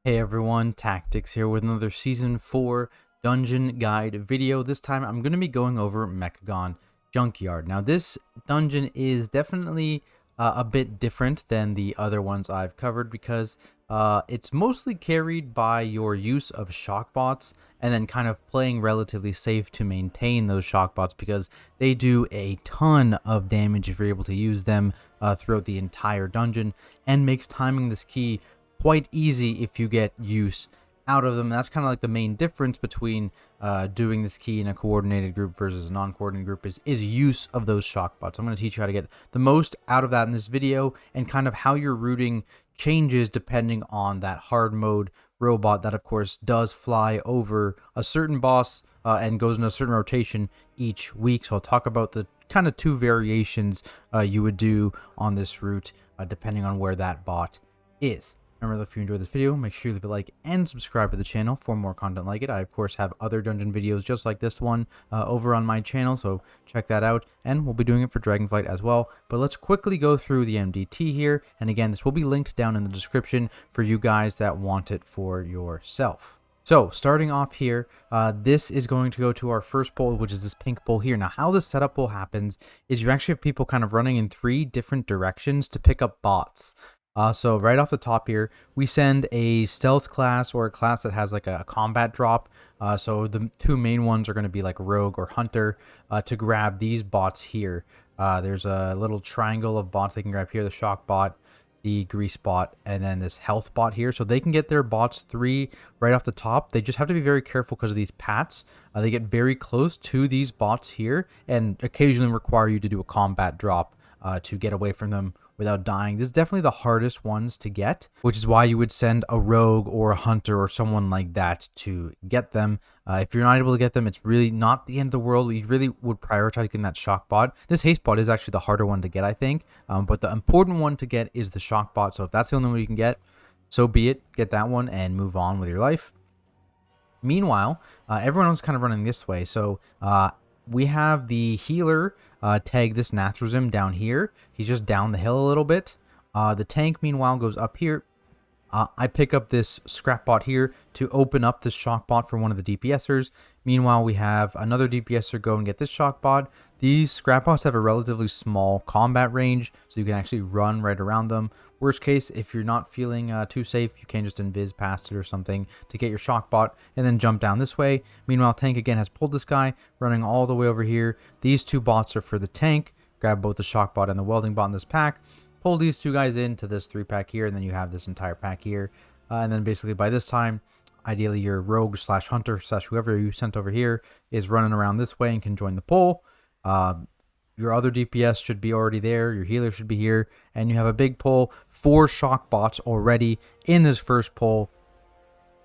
Hey everyone, Tactics here with another Season 4 Dungeon Guide video. This time I'm going to be going over Mechagon Junkyard. Now this dungeon is definitely a bit different than the other ones I've covered because it's mostly carried by your use of shock bots and then kind of playing relatively safe to maintain those shock bots because they do a ton of damage if you're able to use them throughout the entire dungeon, and makes timing this key quite easy if you get use out of them. That's kind of like the main difference between doing this key in a coordinated group versus a non-coordinated group is use of those shock bots. I'm going to teach you how to get the most out of that in this video, and kind of how your routing changes depending on that hard mode robot that of course does fly over a certain boss and goes in a certain rotation each week. So I'll talk about the kind of two variations you would do on this route depending on where that bot is. Remember, if you enjoyed this video, make sure you leave a like and subscribe to the channel for more content like it. I, of course, have other dungeon videos just like this one over on my channel, so check that out. And we'll be doing it for Dragonflight as well. But let's quickly go through the MDT here. And again, this will be linked down in the description for you guys that want it for yourself. So, starting off here, this is going to go to our first pole, which is this pink pole here. Now, how the setup will happens is you actually have people kind of running in 3 different directions to pick up bots. So right off the top here, we send a stealth class or a class that has like a combat drop. So the 2 main ones are going to be like rogue or hunter to grab these bots here. There's a little triangle of bots they can grab here: the shock bot, the grease bot, and then this health bot here. So they can get their bots 3 right off the top. They just have to be very careful because of these pats. They get very close to these bots here and occasionally require you to do a combat drop to get away from them without dying. This is definitely the hardest ones to get, which is why you would send a rogue or a hunter or someone like that to get them. If you're not able to get them, it's really not the end of the world. You really would prioritize getting that shock bot. This haste bot is actually the harder one to get, I think, but the important one to get is the shock bot. So if that's the only one you can get, so be it. Get that one and move on with your life. Meanwhile, everyone else is kind of running this way. So we have the healer tag this Nathrosm down here. He's just down the hill a little bit. The tank, meanwhile, goes up here. I pick up this scrap bot here to open up this shock bot for one of the DPSers. Meanwhile, we have another DPSer go and get this shock bot. These scrap bots have a relatively small combat range, so you can actually run right around them. Worst case, if you're not feeling too safe, you can just invis past it or something to get your shock bot and then jump down this way. Meanwhile, tank again has pulled this guy, running all the way over here. These 2 bots are for the tank. Grab both the shock bot and the welding bot in this pack. Pull these 2 guys into this 3-pack here, and then you have this entire pack here. And then basically by this time, ideally your rogue / hunter / whoever you sent over here is running around this way and can join the pull. Your other DPS should be already there. Your healer should be here. And you have a big pull, 4 shock bots already in this first pull.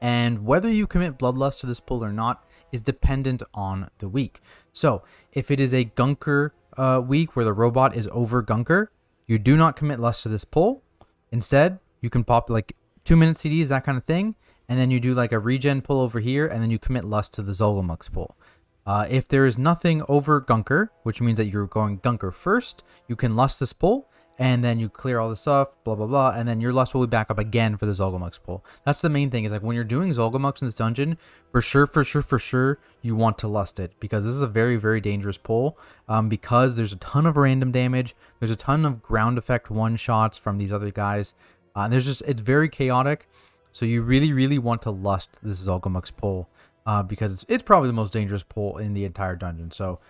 And whether you commit Bloodlust to this pull or not is dependent on the week. So if it is a Gunker week where the robot is over Gunker, you do not commit Lust to this pull. Instead, you can pop like 2-minute CDs, that kind of thing. And then you do like a regen pull over here, and then you commit Lust to the Zogamux pull. If there is nothing over Gunker, which means that you're going Gunker first, you can Lust this pull, and then you clear all this stuff, blah, blah, blah, and then your Lust will be back up again for the Zogamux pull. That's the main thing, is like when you're doing Zogamux in this dungeon, for sure, you want to Lust it, because this is a very, very dangerous pull, because there's a ton of random damage, there's a ton of ground effect one-shots from these other guys, it's very chaotic, so you really, really want to Lust this Zogamux pull. Because it's probably the most dangerous pull in the entire dungeon. So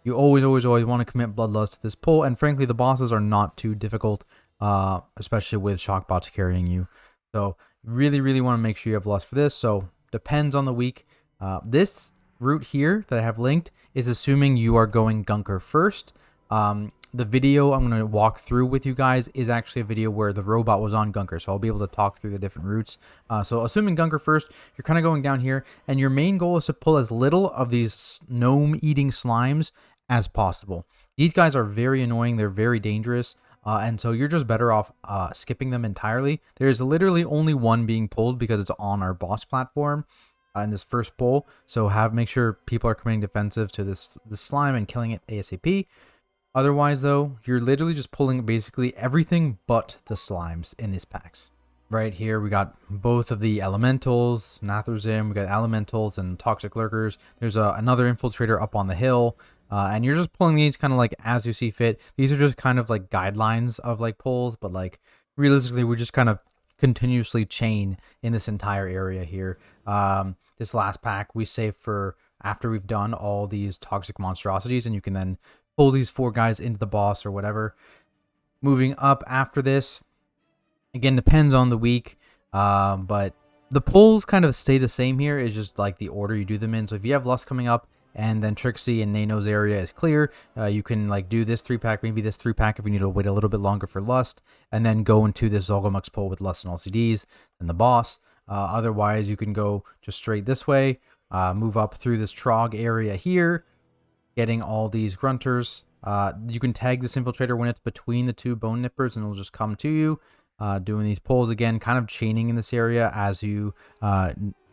you always want to commit Bloodlust to this pull. And frankly, the bosses are not too difficult, especially with shock bots carrying you. So really want to make sure you have Lust for this. So depends on the week. This route here that I have linked is assuming you are going Gunker first. The video I'm going to walk through with you guys is actually a video where the robot was on Gunker, so I'll be able to talk through the different routes. So assuming Gunker first, you're kind of going down here, and your main goal is to pull as little of these gnome-eating slimes as possible. These guys are very annoying, they're very dangerous, and so you're just better off skipping them entirely. There's literally only one being pulled because it's on our boss platform in this first pull, so make sure people are committing defensive to this slime and killing it ASAP. Otherwise, though, you're literally just pulling basically everything but the slimes in these packs. right here we got both of the elementals, Nathrazim, we got elementals and toxic lurkers. There's another infiltrator up on the hill, and you're just pulling these kind of like as you see fit. These are just kind of like guidelines of like pulls, but like realistically we just kind of continuously chain in this entire area here. This last pack we save for after we've done all these toxic monstrosities, and you can then pull these 4 guys into the boss or whatever. Moving up after this, again, depends on the week, but the pulls kind of stay the same here. It's just like the order you do them in. So if you have Lust coming up and then Trixie and Naeno's area is clear, you can like do this 3-pack, maybe this 3-pack if you need to wait a little bit longer for Lust, and then go into this Zogamux pull with Lust and LCDs and the boss. Otherwise, you can go just straight this way, move up through this Trog area here, getting all these Grunters. You can tag this infiltrator when it's between the 2 bone nippers and it'll just come to you. Doing these pulls again, kind of chaining in this area as you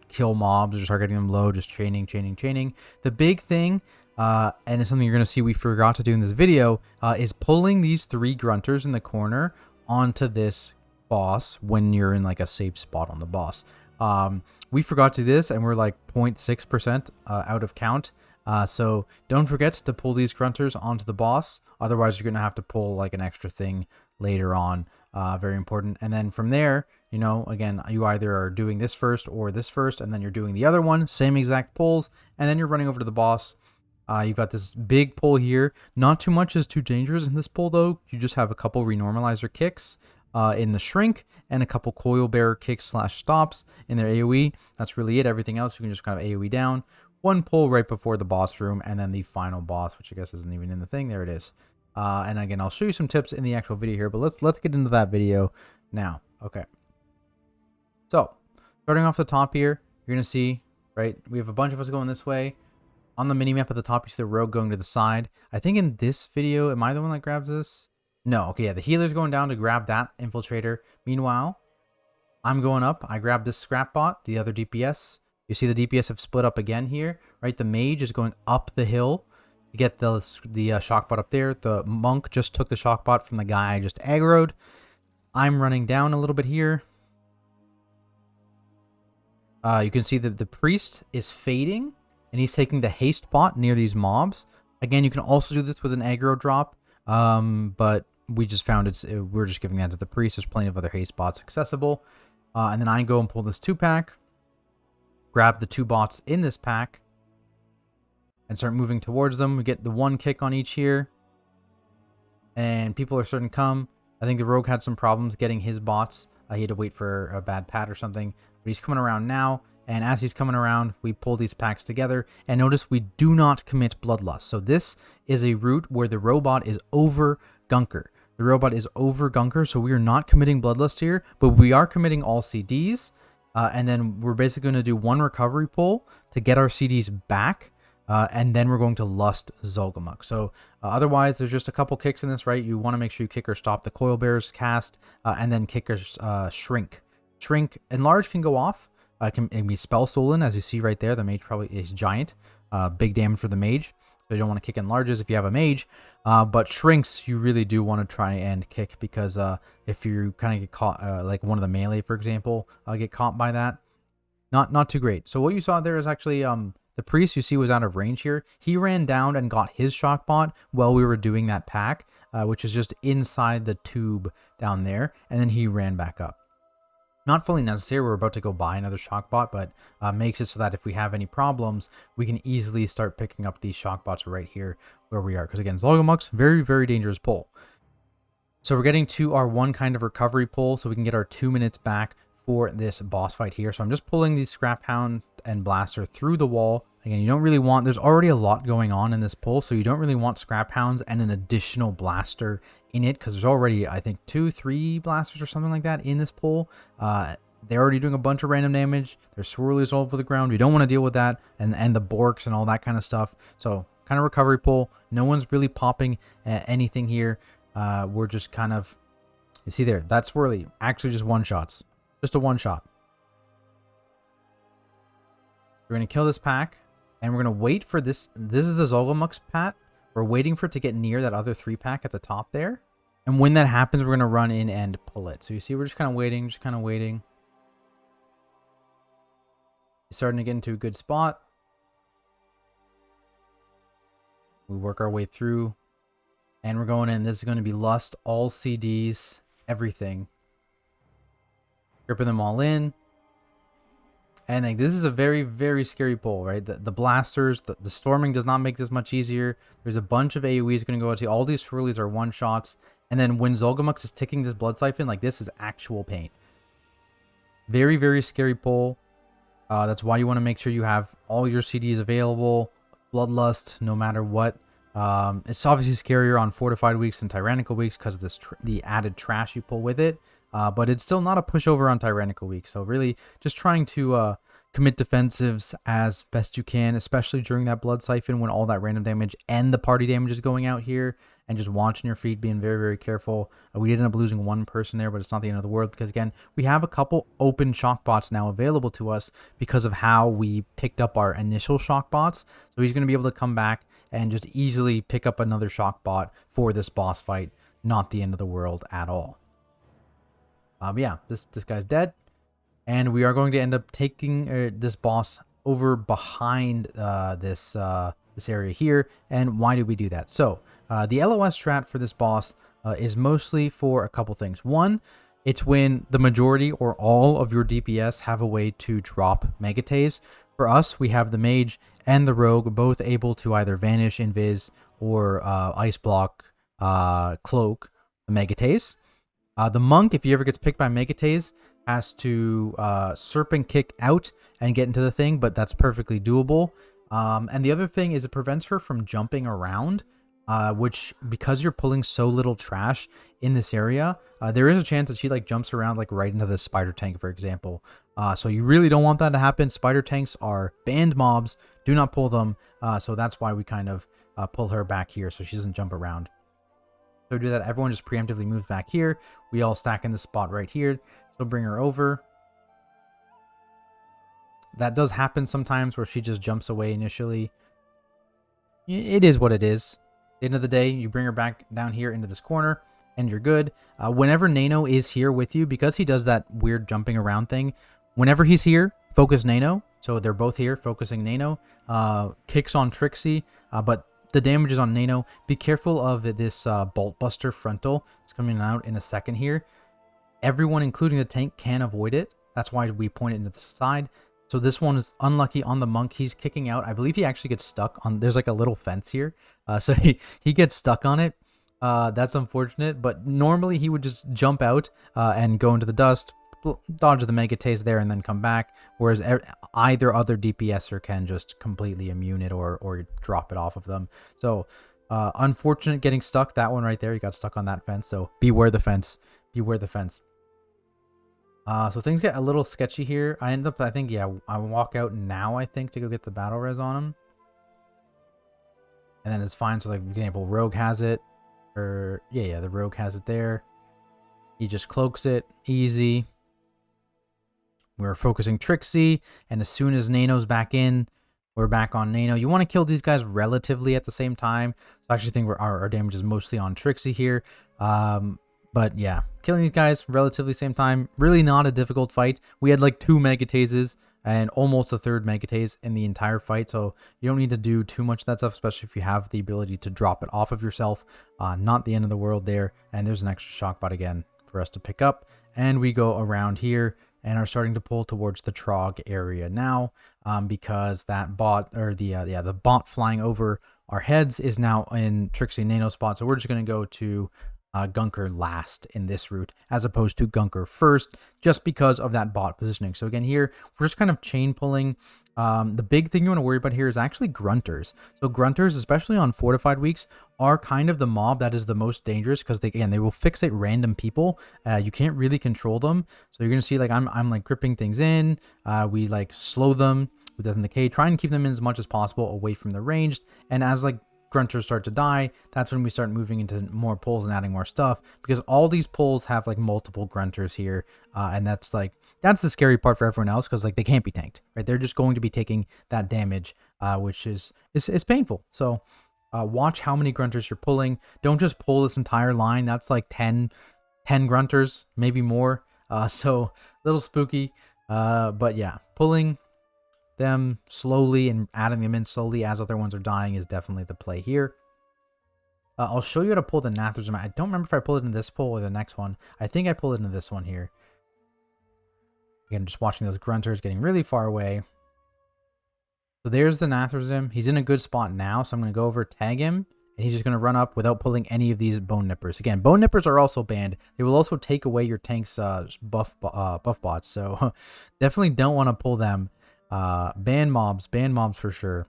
kill mobs or start getting them low, just chaining. The big thing, and it's something you're going to see we forgot to do in this video, is pulling these 3 Grunters in the corner onto this boss when you're in like a safe spot on the boss. We forgot to do this and we're like 0.6% out of count. So don't forget to pull these Grunters onto the boss. Otherwise, you're going to have to pull like an extra thing later on. Very important. And then from there, you know, again, you either are doing this first or this first, and then you're doing the other one, same exact pulls, and then you're running over to the boss. You've got this big pull here. Not too much is too dangerous in this pull, though. You just have a couple renormalizer kicks in the shrink and a couple coil bearer kicks / stops in their AoE. That's really it. Everything else you can just kind of AoE down. 1 pull right before the boss room, and then the final boss, which I guess isn't even in the thing. There it is. And again, I'll show you some tips in the actual video here, but let's get into that video now. Okay. So, starting off the top here, you're going to see, right, we have a bunch of us going this way. On the minimap at the top, you see the rogue going to the side. I think in this video, am I the one that grabs this? No, okay, yeah, the healer's going down to grab that infiltrator. Meanwhile, I'm going up. I grab this scrap bot, the other DPS. You see the DPS have split up again here, right? The mage is going up the hill to get the shock bot up there. The monk just took the shock bot from the guy I just aggroed. I'm running down a little bit here. You can see that the priest is fading, and he's taking the haste bot near these mobs. Again, you can also do this with an aggro drop, but we just found we're just giving that to the priest. There's plenty of other haste bots accessible. And then I go and pull this 2-pack, grab the 2 bots in this pack, and start moving towards them. We get the 1 kick on each here, and people are starting to come. I think the rogue had some problems getting his bots. He had to wait for a bad pad or something, but he's coming around now. And as he's coming around, we pull these packs together. And notice we do not commit Bloodlust. So this is a route where the robot is over Gunker. The robot is over Gunker, so we are not committing Bloodlust here, but we are committing all CDs. And then we're basically going to do 1 recovery pull to get our CDs back. And then we're going to Lust Zogamux. So otherwise, there's just a couple kicks in this, right? You want to make sure you kick or stop the Coil Bearer's cast, and then kick or shrink. Shrink. Enlarge can go off. It can be spell stolen, as you see right there. The mage probably is giant. Big damage for the mage. So you don't want to kick enlarges if you have a mage. But shrinks, you really do want to try and kick, because if you kind of get caught, like one of the melee, for example, get caught by that, not too great. So what you saw there is actually the priest you see was out of range here. He ran down and got his shock bot while we were doing that pack, which is just inside the tube down there, and then he ran back up. Not fully necessary. We're about to go buy another shock bot, but makes it so that if we have any problems, we can easily start picking up these shock bots right here where we are. Because again, Zogamux, very, very dangerous pull. So we're getting to our 1 kind of recovery pull, so we can get our 2 minutes back for this boss fight here. So I'm just pulling these Scrap Hound and Blaster through the wall. Again, you don't really want, there's already a lot going on in this pull, so you don't really want Scrap Hounds and an additional Blaster in it, because there's already, I think, 2-3 Blasters or something like that in this pull. They're already doing a bunch of random damage. There's swirlies all over the ground. You don't want to deal with that, and the Borks and all that kind of stuff. So kind of recovery pull. No one's really popping anything here. We're just kind of, you see there, that swirly, actually just 1-shots. Just a 1-shot. We're going to kill this pack, and we're going to wait for this. This is the Zogamux pat. We're waiting for it to get near that other 3-pack at the top there. And when that happens, we're going to run in and pull it. So you see, we're just kind of waiting, just kind of waiting. It's starting to get into a good spot. We work our way through. And we're going in. This is going to be Lust, all CDs, everything. Gripping them all in. And like, this is a very, very scary pull, right? The blasters, the storming does not make this much easier. There's a bunch of AoEs going to go out to you. All these swirlies are one-shots. And then when Zogamux is ticking this blood siphon, like, this is actual pain. Very, very scary pull. That's why you want to make sure you have all your CDs available. Bloodlust, no matter what. It's obviously scarier on fortified weeks and tyrannical weeks because of this the added trash you pull with it. But it's still not a pushover on tyrannical weeks. So really just trying to commit defensives as best you can, especially during that blood siphon when all that random damage and the party damage is going out here, and just watching your feet, being very, very careful. We did end up losing one person there, but it's not the end of the world because, again, we have a couple open shock bots now available to us because of how we picked up our initial shock bots. So he's going to be able to come back and just easily pick up another shock bot for this boss fight. Not the end of the world at all. But yeah, this guy's dead. And we are going to end up taking this boss over behind this area here. And why do we do that? So the LOS strat for this boss is mostly for a couple things. One, it's when the majority or all of your DPS have a way to drop Megatase. For us, we have the Mage and the Rogue both able to either Vanish, Invis, or Ice Block, Cloak the Megatase. The Monk, if he ever gets picked by Megatase, has to Serpent Kick out and get into the thing, but that's perfectly doable. And the other thing is it prevents her from jumping around, which, because you're pulling so little trash in this area, there is a chance that she like jumps around like right into the spider tank, for example. So you really don't want that to happen. Spider tanks are banned mobs. Do not pull them. So that's why we kind of pull her back here so she doesn't jump around. So do that. Everyone just preemptively moves back here. We all stack in the spot right here. So bring her over. That does happen sometimes where she just jumps away initially. It is what it is. At the end of the day, you bring her back down here into this corner and you're good. Whenever Naeno is here with you, because he does that weird jumping around thing, whenever he's here, focus Naeno. So they're both here focusing Naeno. Kicks on Trixie, but the damage is on Naeno. Be careful of this Bolt Buster frontal. It's coming out in a second here. Everyone, including the tank, can avoid it. That's why we point it into the side. So this one is unlucky on the Monk. He's kicking out. I believe he actually gets stuck on... There's like a little fence here. So he gets stuck on it. That's unfortunate. But normally he would just jump out and go into the dust, dodge the Megatase there, and then come back. Whereas either other DPSer can just completely immune it or drop it off of them. So unfortunate getting stuck. That one right there, you got stuck on that fence. So beware the fence. Beware the fence. So things get a little sketchy here. I think, yeah, I walk out now, I think, to go get the battle res on him. And then it's fine. So, like, for example, Rogue has it. Or, yeah, the Rogue has it there. He just cloaks it. Easy. We're focusing Trixie. And as soon as Naeno's back in, we're back on Naeno. You want to kill these guys relatively at the same time. So I actually think our damage is mostly on Trixie here. But yeah, killing these guys relatively same time. Really not a difficult fight. We had like 2 Megatases and almost a 3rd Megatase in the entire fight. So you don't need to do too much of that stuff, especially if you have the ability to drop it off of yourself. Not the end of the world there. And there's an extra shock bot again for us to pick up. And we go around here and are starting to pull towards the Trog area now, because that bot, or the bot flying over our heads is now in Trixie and Naeno spot. So we're just going to go to Gunker last in this route, as opposed to Gunker first, just because of that bot positioning. So again, here we're just kind of chain pulling. The big thing you want to worry about here is actually Grunters. So Grunters, especially on fortified weeks, are kind of the mob that is the most dangerous, because they will fixate random people. You can't really control them. So you're gonna see like I'm like gripping things in. We like slow them with Death and Decay, try and keep them in as much as possible away from the ranged. And as like Grunters start to die, that's when we start moving into more pulls and adding more stuff, because all these pulls have like multiple Grunters here, and that's the scary part for everyone else, because like they can't be tanked, right? They're just going to be taking that damage, which is painful. So Watch how many grunters you're pulling. Don't just pull this entire line. That's like 10 grunters, maybe more. So a little spooky. But yeah, pulling them slowly and adding them in slowly as other ones are dying is definitely the play here. I'll show you how to pull the Nathrazim. I don't remember if I pulled it in this pull or the next one. I think I pulled it into this one here. Again, just watching those grunters getting really far away. So there's the Nathrazim. He's in a good spot now, so I'm going to go over, tag him, and he's just going to run up without pulling any of these Bone Nippers. Again, Bone Nippers are also banned. They will also take away your tank's buff bots, so definitely don't want to pull them. Ban mobs for sure.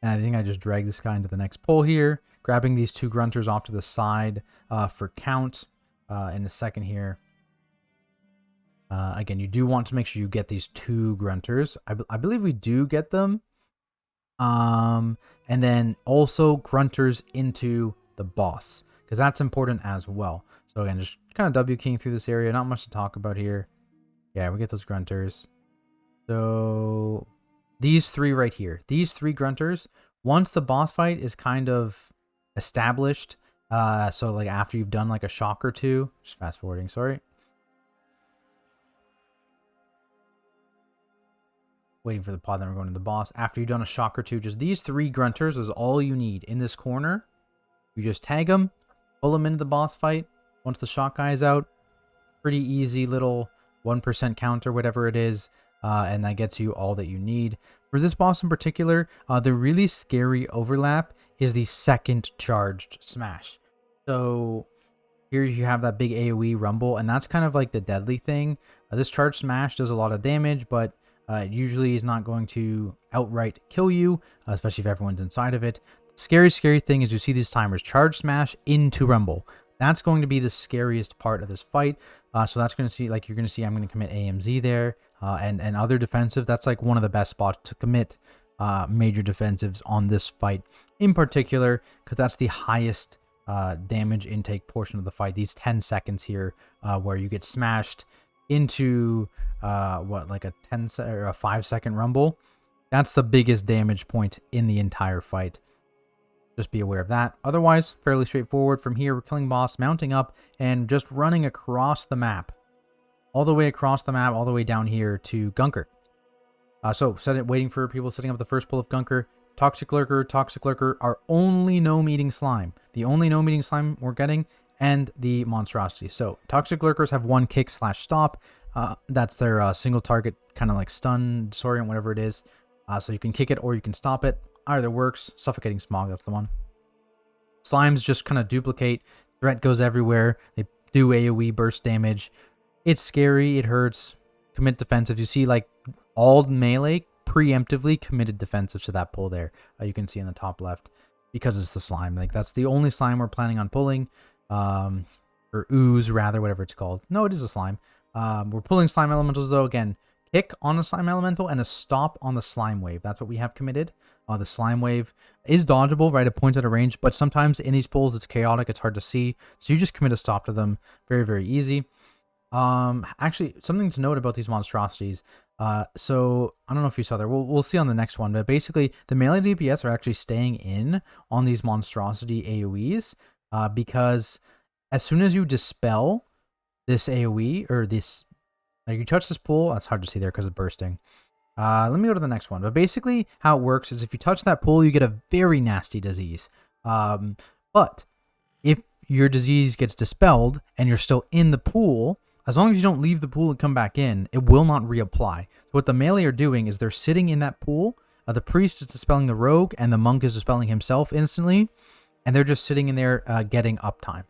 And I think I just drag this guy into the next pull here, grabbing these 2 grunters off to the side for count in a second here. Again, you do want to make sure you get these 2 grunters. I believe we do get them. And then also grunters into the boss, because that's important as well. So again, just kind of W keying through this area. Not much to talk about here. Yeah, we get those grunters. So these 3 right here, these 3 grunters, once the boss fight is kind of established, so like after you've done like a shock or 2, just fast forwarding, sorry. Waiting for the pod, then we're going to the boss. After you've done a shock or 2, just these 3 grunters is all you need in this corner. You just tag them, pull them into the boss fight. Once the shock guy is out, pretty easy little 1% counter, whatever it is. And that gets you all that you need. For this boss in particular, the really scary overlap is the second charged smash. So here you have that big AoE rumble, and that's kind of like the deadly thing. This charged smash does a lot of damage, but it usually is not going to outright kill you, especially if everyone's inside of it. Scary thing is you see these timers, charge smash into rumble. That's going to be the scariest part of this fight. So that's going to see, like you're going to see, I'm going to commit AMZ there, and other defensive. That's like one of the best spots to commit major defensives on this fight in particular, because that's the highest damage intake portion of the fight. These 10 seconds here, where you get smashed into like a 10 or a 5-second rumble. That's the biggest damage point in the entire fight. Just be aware of that. Otherwise, fairly straightforward. From here, we're killing boss, mounting up, and just running across the map. All the way across the map, all the way down here to Gunker. So, waiting for people setting up the first pull of Gunker. Toxic Lurker, our only no-meeting slime. The only no-meeting slime we're getting, and the monstrosity. So, Toxic Lurkers have 1 kick/stop. That's their single target, kind of like stun, disorient, whatever it is. So you can kick it or you can stop it. Either works. Suffocating Smog, that's the one. Slimes just kind of duplicate. Threat goes everywhere. They do AoE burst damage. It's scary. It hurts. Commit defensive. You see like all melee preemptively committed defensive to that pull there. You can see in the top left, because it's the slime. Like that's the only slime we're planning on pulling. Or ooze rather, whatever it's called. No, it is a slime. We're pulling slime elementals though. Again, kick on a slime elemental and a stop on the slime wave. That's what we have committed. The slime wave is dodgeable, right? It points at a range, but sometimes in these pulls it's chaotic. It's hard to see. So you just commit a stop to them. Very easy. Actually, something to note about these monstrosities. So I don't know if you saw there. We'll see on the next one. But basically, the melee DPS are actually staying in on these monstrosity AoEs because as soon as you dispel this AoE or this, like you touch this pool, that's hard to see there because it's bursting. Let me go to the next one. But basically, how it works is if you touch that pool, you get a very nasty disease. But if your disease gets dispelled and you're still in the pool, as long as you don't leave the pool and come back in, it will not reapply. So what the melee are doing is they're sitting in that pool. The priest is dispelling the rogue, and the monk is dispelling himself instantly. And they're just sitting in there getting uptime.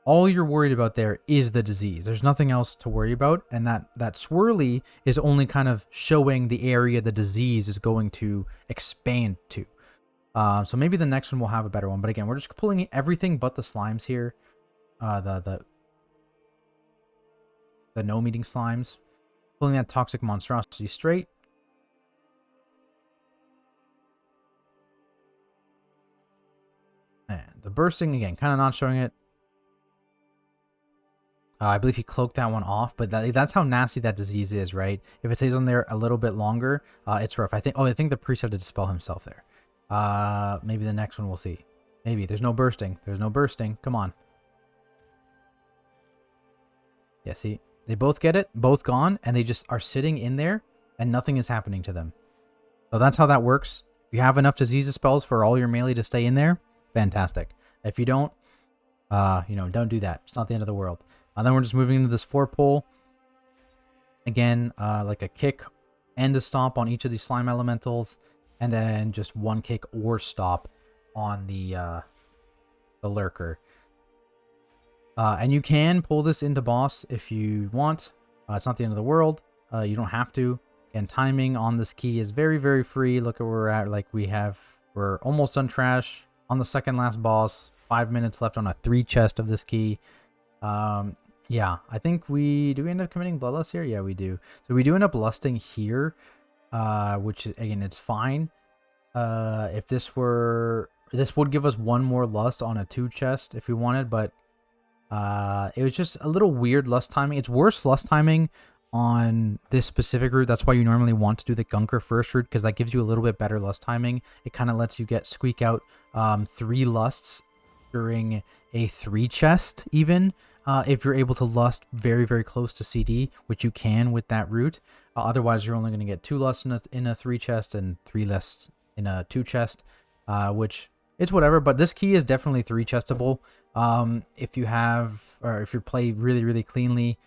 All you're worried about there is the disease. There's nothing else to worry about. And that swirly is only kind of showing the area the disease is going to expand to. So maybe the next one will have a better one. But again, we're just pulling everything but the slimes here. The no-meeting slimes. Pulling that toxic monstrosity straight. And the bursting, again, kind of not showing it. I believe he cloaked that one off, but that's how nasty that disease is, right? If it stays on there a little bit longer, it's rough. I think the priest had to dispel himself there. Maybe the next one we'll see. Maybe. There's no bursting. There's no bursting. Come on. Yeah, see? They both get it, both gone, and they just are sitting in there, and nothing is happening to them. So that's how that works. If you have enough disease spells for all your melee to stay in there, fantastic. If you don't, don't do that. It's not the end of the world. Then we're just moving into this 4-pull. Again, like a kick and a stomp on each of these slime elementals, and then just one kick or stop on the lurker. And you can pull this into boss if you want. It's not the end of the world. You don't have to. Again, timing on this key is very, very free. Look at where we're at. Like we're almost done trash on the second last boss. 5 minutes left on a 3 chest of this key. Yeah, I think do we end up committing bloodlust here? Yeah, we do. So we do end up lusting here, which again, it's fine. If this would give us one more lust on a 2 chest if we wanted, but it was just a little weird lust timing. It's worse lust timing on this specific route. That's why you normally want to do the Gunker first route, because that gives you a little bit better lust timing. It kind of lets you squeak out 3 lusts during a 3 chest even. If you're able to lust very, very close to CD, which you can with that route. Otherwise, you're only going to get 2 lusts in a 3 chest and 3 lusts in a 2 chest, which it's whatever. But this key is definitely 3 chestable. If you play really, really cleanly,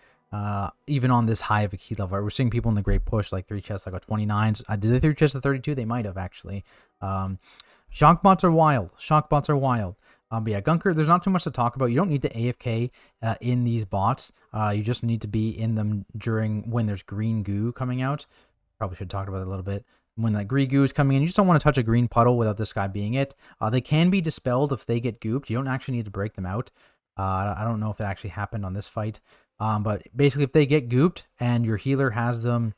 even on this high of a key level. We're seeing people in the Great Push like 3 chests, like a 29s. Did they 3 chests a 32? They might have actually. Shockbots are wild. Shockbots are wild. But yeah, Gunker, there's not too much to talk about. You don't need to AFK in these bots. You just need to be in them when there's green goo coming out. Probably should talk about it a little bit. When that green goo is coming in, you just don't want to touch a green puddle without this guy being it. They can be dispelled if they get gooped. You don't actually need to break them out. I don't know if it actually happened on this fight. But basically, if they get gooped and your healer has them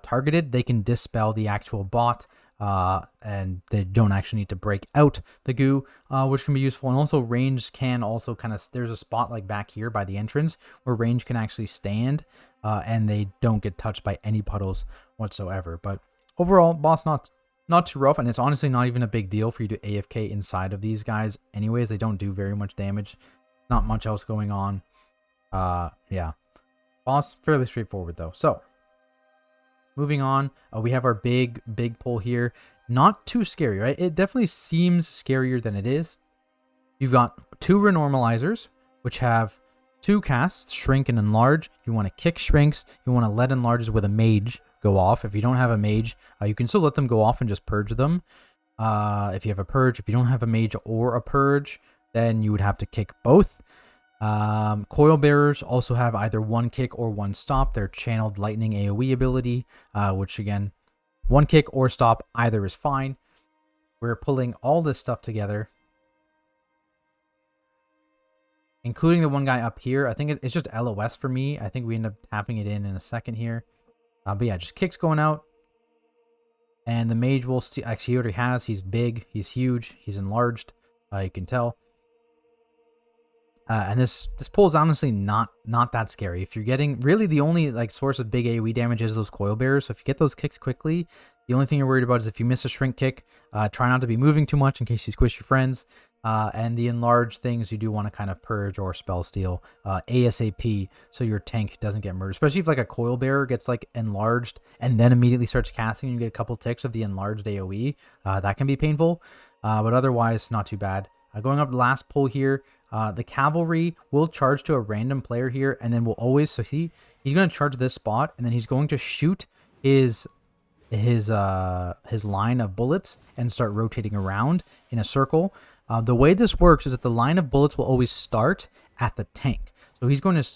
targeted, they can dispel the actual bot. And they don't actually need to break out the goo, which can be useful. And also range can also there's a spot like back here by the entrance where range can actually stand, and they don't get touched by any puddles whatsoever. But overall, boss not too rough, and it's honestly not even a big deal for you to AFK inside of these guys anyways. They don't do very much damage. Not much else going on. Yeah, boss fairly straightforward though. So moving on, we have our big pull here. Not too scary, right? It definitely seems scarier than it is. You've got 2 renormalizers, which have 2 casts, Shrink and Enlarge. You want to kick Shrinks. You want to let Enlarges with a mage go off. If you don't have a mage, you can still let them go off and just purge them. If you have a purge, if you don't have a mage or a purge, then you would have to kick both. Coil bearers also have either 1 kick or 1 stop. Their channeled lightning AoE ability, which again, 1 kick or stop, either is fine. We're pulling all this stuff together, including the one guy up here. I think it's just LOS for me. I think we end up tapping it in a second here. But yeah, just kicks going out. And the mage will actually, he already has. He's big. He's huge. He's enlarged. You can tell. And this pull is honestly not that scary. If you're getting, really the only source of big AoE damage is those coil bearers. So if you get those kicks quickly, the only thing you're worried about is if you miss a shrink kick, try not to be moving too much in case you squish your friends. And the enlarged things you do want to kind of purge or spell steal ASAP so your tank doesn't get murdered. Especially if a coil bearer gets enlarged and then immediately starts casting and you get a couple ticks of the enlarged AoE. That can be painful, but otherwise not too bad. Going up the last pull here, the cavalry will charge to a random player here, and then will always, so he's going to charge this spot, and then he's going to shoot his line of bullets and start rotating around in a circle. The way this works is that the line of bullets will always start at the tank. So he's going to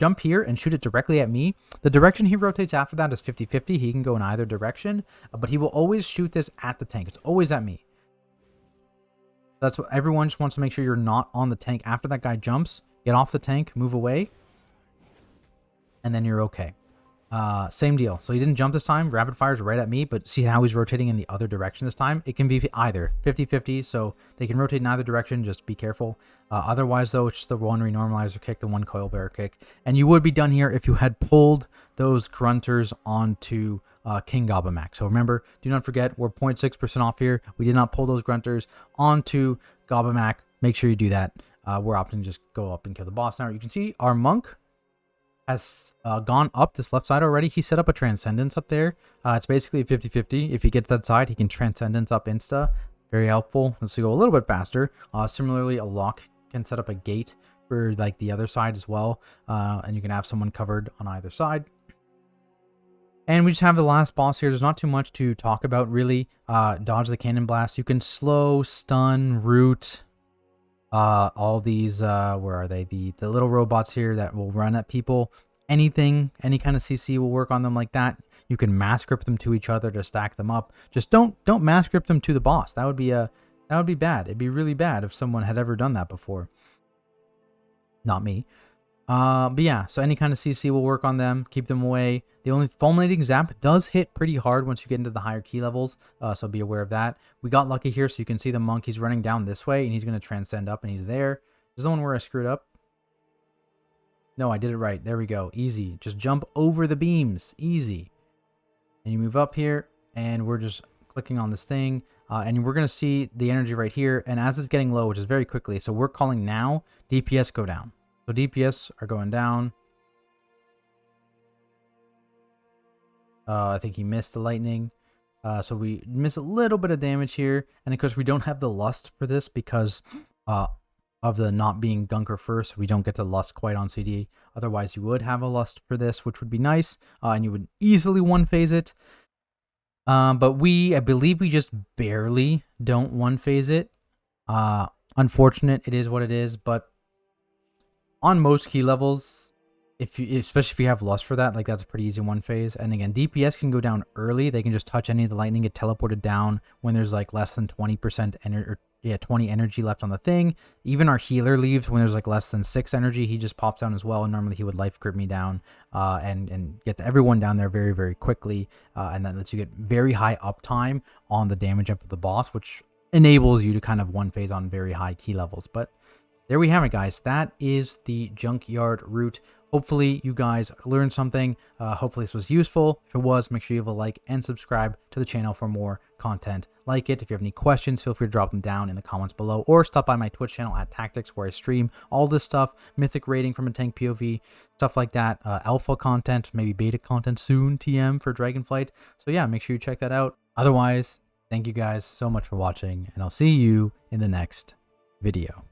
jump here and shoot it directly at me. The direction he rotates after that is 50-50. He can go in either direction, but he will always shoot this at the tank. It's always at me. That's what everyone just wants to make sure you're not on the tank. After that guy jumps, get off the tank, move away, and then you're okay. Same deal. So he didn't jump this time. Rapid fires right at me, but see how he's rotating in the other direction this time? It can be either 50-50, so they can rotate in either direction. Just be careful. Otherwise, though, it's just the 1 renormalizer kick, the 1 coil bearer kick. And you would be done here if you had pulled those grunters onto King Gobamax. So remember, do not forget, we're 0.6% off here. We did not pull those grunters onto Gobamax. Make sure you do that. We're opting to just go up and kill the boss now. You can see our monk has gone up this left side already. He set up a Transcendence up there. It's basically a 50-50. If he gets that side, he can Transcendence up insta. Very helpful. Let's go a little bit faster. Similarly, a lock can set up a gate for like the other side as well. And you can have someone covered on either side. And we just have the last boss here. There's not too much to talk about really. Dodge the cannon blast. You can slow, stun, root. All these, where are they? The little robots here that will run at people. Anything, any kind of CC will work on them like that. You can mass grip them to each other to stack them up. Just don't mass grip them to the boss. That would be bad. It'd be really bad if someone had ever done that before. Not me. But yeah, so any kind of CC will work on them. Keep them away. The only fulminating zap does hit pretty hard once you get into the higher key levels. So be aware of that. We got lucky here, so you can see the monk. He's running down this way, and he's going to transcend up, and he's there. This is the one where I screwed up. No, I did it right. There we go. Easy. Just jump over the beams. Easy. And you move up here, and we're just clicking on this thing. And we're going to see the energy right here. And as it's getting low, which is very quickly, so we're calling now, DPS go down. So DPS are going down. I think he missed the lightning. So we miss a little bit of damage here. And of course, we don't have the lust for this because of the not being Gunker first. We don't get to lust quite on CD. Otherwise, you would have a lust for this, which would be nice. And you would easily one-phase it. But I believe we just barely don't one-phase it. Unfortunate, it is what it is. But on most key levels, especially if you have lust for that, like that's a pretty easy one-phase. And again, DPS can go down early. They can just touch any of the lightning, get teleported down when there's like less than 20% energy. 20 energy left on the thing. Even our healer leaves when there's like less than 6 energy. He just pops down as well. And normally he would life grip me down and gets everyone down there very, very quickly. And that lets you get very high uptime on the damage up of the boss, which enables you to kind of one phase on very high key levels. But there we have it, guys. That is the Junkyard route. Hopefully you guys learned something. Hopefully this was useful. If it was, make sure you have a like and subscribe to the channel for more content like it. If you have any questions, feel free to drop them down in the comments below or stop by my Twitch channel at Tactics where I stream all this stuff, mythic rating from a tank POV, stuff like that, alpha content, maybe beta content soon, TM for Dragonflight. So yeah, make sure you check that out. Otherwise, thank you guys so much for watching, and I'll see you in the next video.